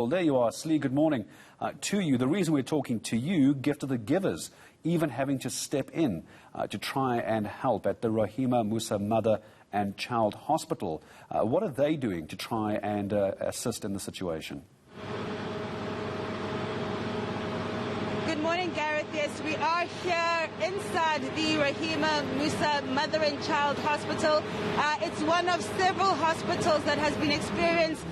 Well, there you are, Slee. Good morning to you. The reason we're talking to you, Gift of the Givers, even having to step in to try and help at the Rahima Moosa Mother and Child Hospital. What are they doing to try and assist in the situation? Good morning, Gareth. Yes, we are here inside the Rahima Moosa Mother and Child Hospital. It's one of several hospitals that has been experienced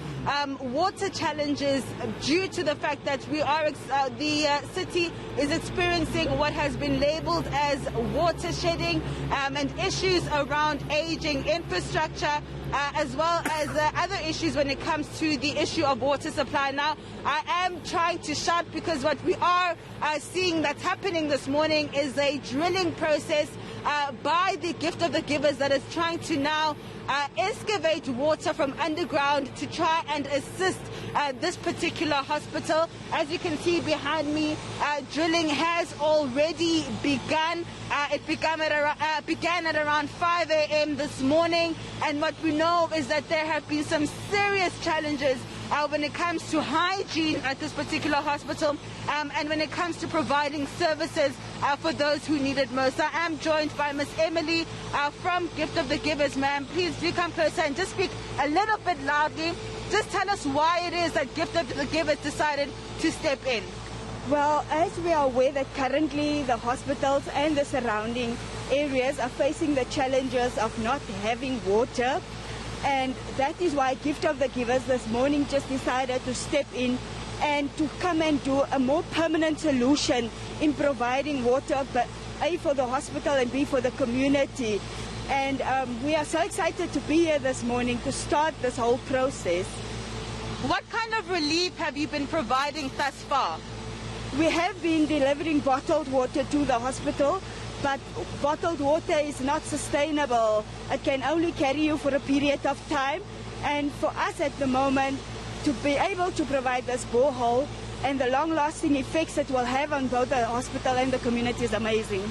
water challenges due to the fact that the city is experiencing what has been labelled as water shedding and issues around aging infrastructure, as well as other issues when it comes to the issue of water supply. Now, I am trying to shout because what we are seeing that's happening this morning is a drilling process by the Gift of the Givers that is trying to now excavate water from underground to try and assist this particular hospital. As you can see behind me, drilling has already begun. It began at around 5 a.m. this morning, and what we know is that there have been some serious challenges when it comes to hygiene at this particular hospital and when it comes to providing services for those who need it most. I am joined by Miss Emily from Gift of the Givers. Ma'am, please do come closer and just speak a little bit loudly. Just tell us why it is that Gift of the Givers decided to step in. Well, as we are aware that currently the hospitals and the surrounding areas are facing the challenges of not having water, and that is why Gift of the Givers this morning just decided to step in and to come and do a more permanent solution in providing water, but A, for the hospital and B, for the community. And we are so excited to be here this morning to start this whole process. What kind of relief have you been providing thus far? We have been delivering bottled water to the hospital, but bottled water is not sustainable. It can only carry you for a period of time. And for us at the moment, to be able to provide this borehole and the long-lasting effects it will have on both the hospital and the community is amazing.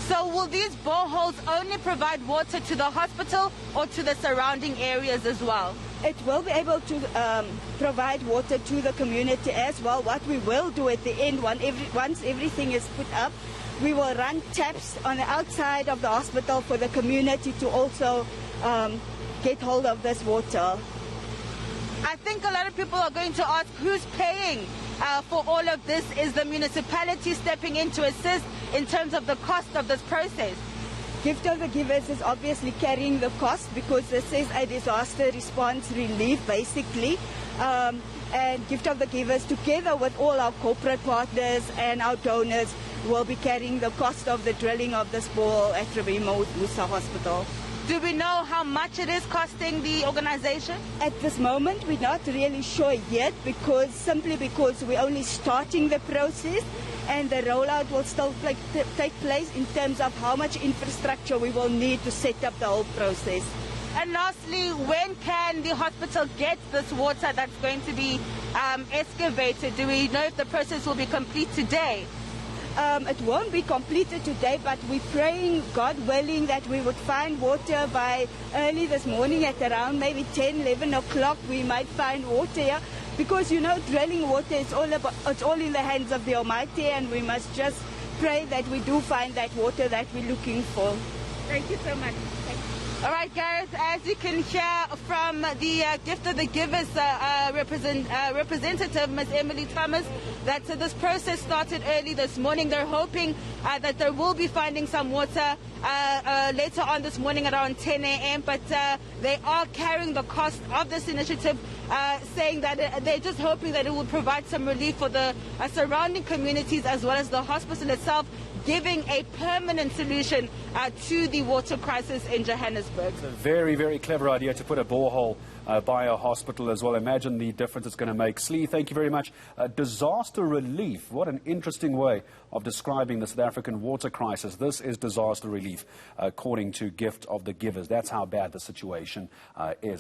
So will these boreholes only provide water to the hospital or to the surrounding areas as well? It will be able to provide water to the community as well. What we will do at the end, once everything is put up, we will run taps on the outside of the hospital for the community to also get hold of this water. I think a lot of people are going to ask who's paying for all of this. Is the municipality stepping in to assist in terms of the cost of this process? Gift of the Givers is obviously carrying the cost because this is a disaster response relief basically. And Gift of the Givers, together with all our corporate partners and our donors, will be carrying the cost of the drilling of this borehole at Rahima Moosa Hospital. Do we know how much it is costing the organization? At this moment, we're not really sure yet, simply because we're only starting the process and the rollout will still take place in terms of how much infrastructure we will need to set up the whole process. And lastly, when can the hospital get this water that's going to be excavated? Do we know if the process will be complete today? It won't be completed today, but we're praying, God willing, that we would find water by early this morning at around maybe 10, 11 o'clock. We might find water here because, you know, drilling water is it's all in the hands of the Almighty, and we must just pray that we do find that water that we're looking for. Thank you so much. All right, Gareth, as you can hear from the Gift of the Givers representative, Ms. Emily Thomas, that this process started early this morning. They're hoping that they will be finding some water later on this morning around 10 a.m., but they are carrying the cost of this initiative, saying that they're just hoping that it will provide some relief for the surrounding communities as well as the hospital itself, giving a permanent solution to the water crisis in Johannesburg. It's a very, very clever idea to put a borehole by a hospital as well. Imagine the difference it's going to make. Slee, thank you very much. Disaster relief. What an interesting way of describing the South African water crisis. This is disaster relief, according to Gift of the Givers. That's how bad the situation is.